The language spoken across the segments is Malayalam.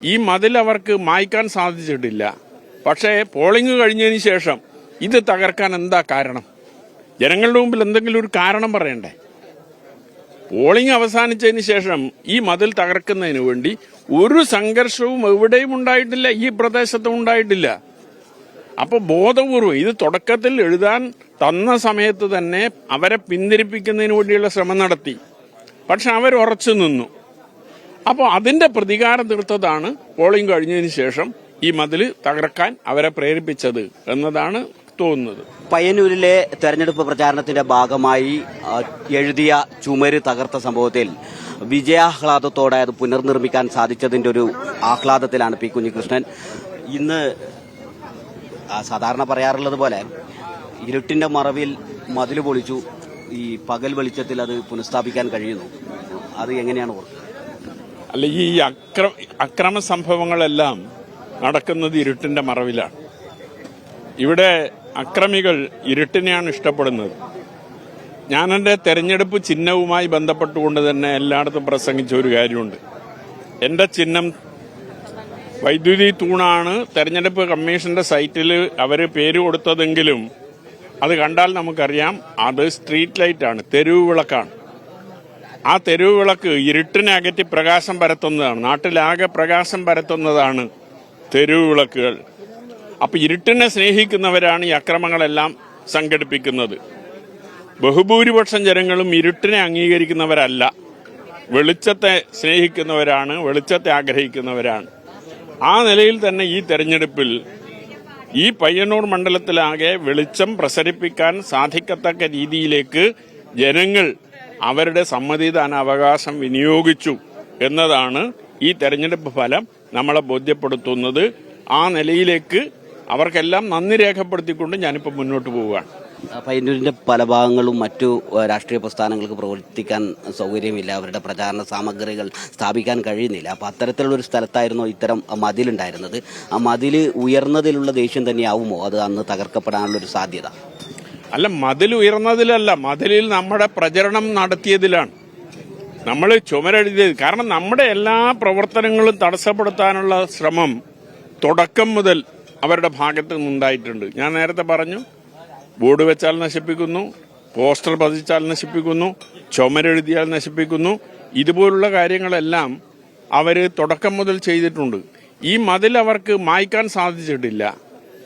ഈ മതിൽ അവർക്ക് മായ്ക്കാൻ സാധിച്ചിട്ടില്ല. പക്ഷേ പോളിംഗ് കഴിഞ്ഞതിന് ശേഷം ഇത് തകർക്കാൻ എന്താ കാരണം? ജനങ്ങളുടെ മുമ്പിൽ എന്തെങ്കിലും ഒരു കാരണം പറയണ്ടേ? പോളിംഗ് അവസാനിച്ചതിന് ശേഷം ഈ മതിൽ തകർക്കുന്നതിന് വേണ്ടി ഒരു സംഘർഷവും എവിടെയും ഉണ്ടായിട്ടില്ല, ഈ പ്രദേശത്തും ഉണ്ടായിട്ടില്ല. അപ്പോൾ ബോധപൂർവം ഇത് തുടക്കത്തിൽ എഴുതാൻ തന്ന സമയത്ത് തന്നെ അവരെ പിന്തിരിപ്പിക്കുന്നതിന് വേണ്ടിയുള്ള ശ്രമം നടത്തി. പക്ഷെ അവർ ഉറച്ചു നിന്നു. അപ്പോൾ അതിന്റെ പ്രതികാരം തീർത്തതാണ് പോളിംഗ് കഴിഞ്ഞതിന് ശേഷം ഈ മതിൽ തകർക്കാൻ അവരെ പ്രേരിപ്പിച്ചത് എന്നതാണ് തോന്നുന്നത്. പയ്യന്നൂരിലെ തെരഞ്ഞെടുപ്പ് പ്രചാരണത്തിന്റെ ഭാഗമായി എഴുതിയ ചുമര് തകർത്ത സംഭവത്തിൽ വിജയാഹ്ലാദത്തോടെ അത് പുനർനിർമ്മിക്കാൻ സാധിച്ചതിന്റെ ഒരു ആഹ്ലാദത്തിലാണ് പി കുഞ്ഞികൃഷ്ണൻ. ഇന്ന് സാധാരണ പറയാറുള്ളത് പോലെ ഇരുട്ടിന്റെ മറവിൽ മതിൽ പൊളിച്ചു, ഈ പകൽ വെളിച്ചത്തിൽ അത് പുനഃസ്ഥാപിക്കാൻ കഴിയുന്നു. അത് എങ്ങനെയാണ് ഓർക്കുന്നത്? അല്ല, ഈ അക്രമ സംഭവങ്ങളെല്ലാം നടക്കുന്നത് ഇരുട്ടിന്റെ മറവിലാണ്. ഇവിടെ അക്രമികൾ ഇരുട്ടിനെയാണ് ഇഷ്ടപ്പെടുന്നത്. ഞാൻ എൻ്റെ തെരഞ്ഞെടുപ്പ് ചിഹ്നവുമായി ബന്ധപ്പെട്ടുകൊണ്ട് തന്നെ എല്ലായിടത്തും പ്രസംഗിച്ച ഒരു കാര്യമുണ്ട്. എൻ്റെ ചിഹ്നം വൈദ്യുതി തൂണാണ്. തെരഞ്ഞെടുപ്പ് കമ്മീഷന്റെ സൈറ്റിൽ അവർ പേര് കൊടുത്തതെങ്കിലും അത് കണ്ടാൽ നമുക്കറിയാം അത് സ്ട്രീറ്റ് ലൈറ്റാണ്, തെരുവ് വിളക്കാണ്. ആ തെരുവ് വിളക്ക് ഇരുട്ടിനെ അകറ്റി പ്രകാശം പരത്തുന്നതാണ്. നാട്ടിലാകെ പ്രകാശം പരത്തുന്നതാണ് തെരുവ് വിളക്കുകൾ. അപ്പൊ ഇരുട്ടിനെ സ്നേഹിക്കുന്നവരാണ് ഈ അക്രമങ്ങളെല്ലാം സംഘടിപ്പിക്കുന്നത്. ബഹുഭൂരിപക്ഷം ജനങ്ങളും ഇരുട്ടിനെ അംഗീകരിക്കുന്നവരല്ല, വെളിച്ചത്തെ സ്നേഹിക്കുന്നവരാണ്, വെളിച്ചത്തെ ആഗ്രഹിക്കുന്നവരാണ്. ആ നിലയിൽ തന്നെ ഈ തെരഞ്ഞെടുപ്പിൽ ഈ പയ്യന്നൂർ മണ്ഡലത്തിലാകെ വെളിച്ചം പ്രസരിപ്പിക്കാൻ സാധിക്കത്തക്ക രീതിയിലേക്ക് ജനങ്ങൾ അവരുടെ സമ്മതിദാനാവകാശം വിനിയോഗിച്ചു എന്നതാണ് ഈ തെരഞ്ഞെടുപ്പ് ഫലം നമ്മളെ ബോധ്യപ്പെടുത്തുന്നത്. ആ നിലയിലേക്ക് അവർക്കെല്ലാം നന്ദി രേഖപ്പെടുത്തിക്കൊണ്ട് ഞാനിപ്പോൾ മുന്നോട്ട് പോവുകയാണ്. പയ്യന്നൂരിന്റെ പല ഭാഗങ്ങളും മറ്റു രാഷ്ട്രീയ പ്രസ്ഥാനങ്ങൾക്ക് പ്രവർത്തിക്കാൻ സൗകര്യമില്ല, അവരുടെ പ്രചാരണ സാമഗ്രികൾ സ്ഥാപിക്കാൻ കഴിയുന്നില്ല. അപ്പോൾ അത്തരത്തിലുള്ള ഒരു സ്ഥലത്തായിരുന്നു ഇത്തരം മതിലുണ്ടായിരുന്നത്. ആ മതില് ഉയർന്നതിലുള്ള ദേഷ്യം തന്നെയാവുമോ അത് അന്ന് തകർക്കപ്പെടാനുള്ള ഒരു സാധ്യത? അല്ല, മതിൽ ഉയർന്നതിലല്ല, മതിലിൽ നമ്മുടെ പ്രചരണം നടത്തിയതിലാണ് നമ്മൾ ചുമരെഴുതിയത്. കാരണം നമ്മുടെ എല്ലാ പ്രവർത്തനങ്ങളും തടസ്സപ്പെടുത്താനുള്ള ശ്രമം തുടക്കം മുതൽ അവരുടെ ഭാഗത്ത് നിന്നുണ്ടായിട്ടുണ്ട്. ഞാൻ നേരത്തെ പറഞ്ഞു, ബോർഡ് വെച്ചാൽ നശിപ്പിക്കുന്നു, പോസ്റ്റർ പതിച്ചാൽ നശിപ്പിക്കുന്നു, ചുമരെഴുതിയാൽ നശിപ്പിക്കുന്നു. ഇതുപോലുള്ള കാര്യങ്ങളെല്ലാം അവർ തുടക്കം മുതൽ ചെയ്തിട്ടുണ്ട്. ഈ മതിൽ അവർക്ക് മായ്ക്കാൻ സാധിച്ചിട്ടില്ല.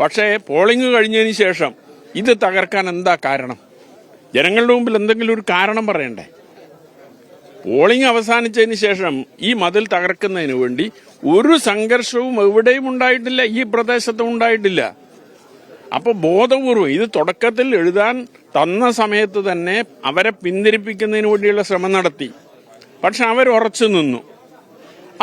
പക്ഷേ പോളിംഗ് കഴിഞ്ഞതിന് ശേഷം ഇത് തകർക്കാൻ എന്താ കാരണം? ജനങ്ങളുടെ മുമ്പിൽ എന്തെങ്കിലും ഒരു കാരണം പറയണ്ടേ? പോളിംഗ് അവസാനിച്ചതിന് ശേഷം ഈ മതിൽ തകർക്കുന്നതിന് വേണ്ടി ഒരു സംഘർഷവും എവിടെയും ഉണ്ടായിട്ടില്ല, ഈ പ്രദേശത്തും ഉണ്ടായിട്ടില്ല. അപ്പോൾ ബോധപൂർവം ഇത് തുടക്കത്തിൽ എഴുതാൻ തന്ന സമയത്ത് തന്നെ അവരെ പിന്തിരിപ്പിക്കുന്നതിന് വേണ്ടിയുള്ള ശ്രമം നടത്തി. പക്ഷെ അവർ ഉറച്ചു നിന്നു.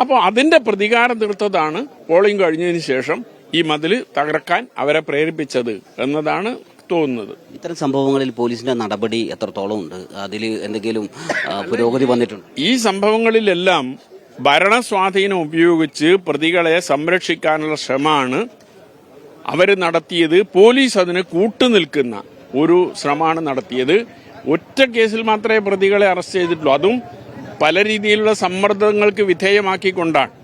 അപ്പോൾ അതിന്റെ പ്രതികാരം തീർത്തതാണ് പോളിംഗ് കഴിഞ്ഞതിന് ശേഷം ഈ മതിൽ തകർക്കാൻ അവരെ പ്രേരിപ്പിച്ചത് എന്നതാണ് തോന്നുന്നത്. ഇത്തരം സംഭവങ്ങളിൽ പോലീസിന്റെ നടപടി എത്രത്തോളം ഉണ്ട്? അതിൽ എന്തെങ്കിലും പുരോഗതി വന്നിട്ടുണ്ട്? ഈ സംഭവങ്ങളിലെല്ലാം ഭരണസ്വാധീനം ഉപയോഗിച്ച് പ്രതികളെ സംരക്ഷിക്കാനുള്ള ശ്രമമാണ് അവർ നടത്തിയത്. പോലീസ് അതിന് കൂട്ടുനിൽക്കുന്ന ഒരു ശ്രമമാണ് നടത്തിയത്. ഒറ്റ കേസിൽ മാത്രമേ പ്രതികളെ അറസ്റ്റ് ചെയ്തിട്ടുള്ളൂ, അതും പല രീതിയിലുള്ള സമ്മർദ്ദങ്ങൾക്ക് വിധേയമാക്കിക്കൊണ്ടാണ്.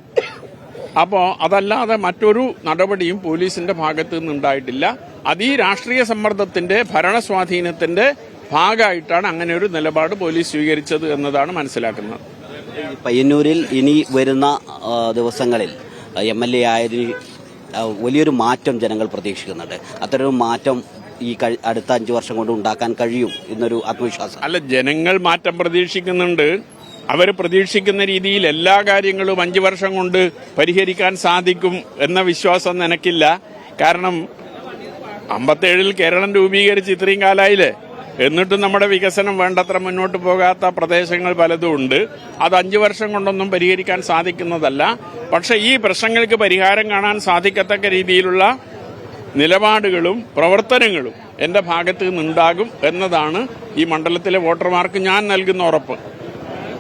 അപ്പോൾ അതല്ലാതെ മറ്റൊരു നടപടിയും പോലീസിന്റെ ഭാഗത്ത് നിന്നുണ്ടായിട്ടില്ല. അത് ഈ രാഷ്ട്രീയ സമ്മർദ്ദത്തിന്റെ ഭരണസ്വാധീനത്തിന്റെ ഭാഗമായിട്ടാണ് അങ്ങനെ ഒരു നിലപാട് പോലീസ് സ്വീകരിച്ചത് എന്നതാണ് മനസ്സിലാക്കുന്നത്. പയ്യന്നൂരിൽ ഇനി വരുന്ന ദിവസങ്ങളിൽ MLA ആയതിന് വലിയൊരു മാറ്റം ജനങ്ങൾ പ്രതീക്ഷിക്കുന്നുണ്ട്. അത്തരമൊരു മാറ്റം ഈ അടുത്ത 5 വർഷം കൊണ്ട് ഉണ്ടാക്കാൻ കഴിയും എന്നൊരു ആത്മവിശ്വാസം. അല്ല, ജനങ്ങൾ മാറ്റം പ്രതീക്ഷിക്കുന്നുണ്ട്. അവർ പ്രതീക്ഷിക്കുന്ന രീതിയിൽ എല്ലാ കാര്യങ്ങളും 5 വർഷം കൊണ്ട് പരിഹരിക്കാൻ സാധിക്കും എന്ന വിശ്വാസം എനിക്കില്ല. കാരണം 57-ൽ കേരളം രൂപീകരിച്ച് ഇത്രയും കാലമായില്ലേ, എന്നിട്ടും നമ്മുടെ വികസനം വേണ്ടത്ര മുന്നോട്ട് പോകാത്ത പ്രദേശങ്ങൾ പലതും ഉണ്ട്. അത് 5 വർഷം കൊണ്ടൊന്നും പരിഹരിക്കാൻ സാധിക്കുന്നതല്ല. പക്ഷെ ഈ പ്രശ്നങ്ങൾക്ക് പരിഹാരം കാണാൻ സാധിക്കത്തക്ക രീതിയിലുള്ള നിലപാടുകളും പ്രവർത്തനങ്ങളും എന്റെ ഭാഗത്ത് നിന്നുണ്ടാകും എന്നതാണ് ഈ മണ്ഡലത്തിലെ വോട്ടർമാർക്ക് ഞാൻ നൽകുന്ന ഉറപ്പ്.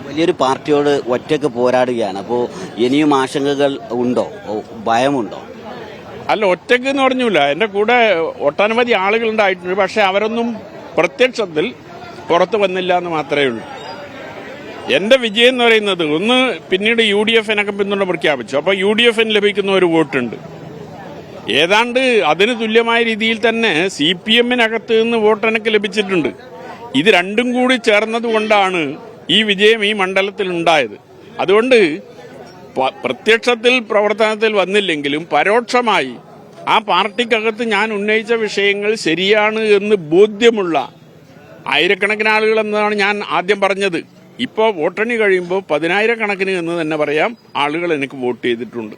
വലിയൊരു പാർട്ടിയോട് ഒറ്റയ്ക്ക് പോരാടുകയാണ്. അപ്പോൾ ഇനിയും ആശങ്കകൾ ഉണ്ടോ, ഭയമുണ്ടോ? അല്ല, ഒറ്റയ്ക്ക് എന്ന് പറഞ്ഞില്ല, എന്റെ കൂടെ ഒട്ടനവധി ആളുകളുണ്ടായിട്ടുണ്ട്. പക്ഷെ അവരൊന്നും പ്രത്യക്ഷത്തിൽ പുറത്തു വന്നില്ല എന്ന് മാത്രമേ ഉള്ളൂ. എന്റെ വിജയം എന്ന് പറയുന്നത് ഒന്ന്, പിന്നീട് UDF-നൊക്കെ പിന്തുണ പ്രഖ്യാപിച്ചു. അപ്പൊ UDF-ന് ലഭിക്കുന്ന ഒരു വോട്ടുണ്ട്. ഏതാണ്ട് അതിന് തുല്യമായ രീതിയിൽ തന്നെ CPM-നകത്ത് നിന്ന് വോട്ട് എനിക്ക് ലഭിച്ചിട്ടുണ്ട്. ഇത് രണ്ടും കൂടി ചേർന്നത് കൊണ്ടാണ് ഈ വിജയം ഈ മണ്ഡലത്തിൽ ഉണ്ടായത്. അതുകൊണ്ട് പ്രത്യക്ഷത്തിൽ പ്രവർത്തനത്തിൽ വന്നില്ലെങ്കിലും പരോക്ഷമായി ആ പാർട്ടിക്കകത്ത് ഞാൻ ഉന്നയിച്ച വിഷയങ്ങൾ ശരിയാണ് എന്ന് ബോധ്യമുള്ള ആയിരക്കണക്കിന് ആളുകൾ എന്നതാണ് ഞാൻ ആദ്യം പറഞ്ഞത്. ഇപ്പോൾ വോട്ടെണ്ണി കഴിയുമ്പോൾ 10,000 കണക്കിന് എന്ന് തന്നെ പറയാം ആളുകൾ എനിക്ക് വോട്ട് ചെയ്തിട്ടുണ്ട്.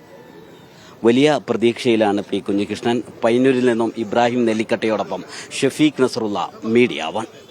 വലിയ പ്രതീക്ഷയിലാണ് പി. കുഞ്ഞികൃഷ്ണൻ. പയ്യന്നൂരിൽ നിന്നും ഇബ്രാഹിം നെല്ലിക്കട്ടയോടൊപ്പം ഷഫീഖ് നസറുള്ള, മീഡിയ 1.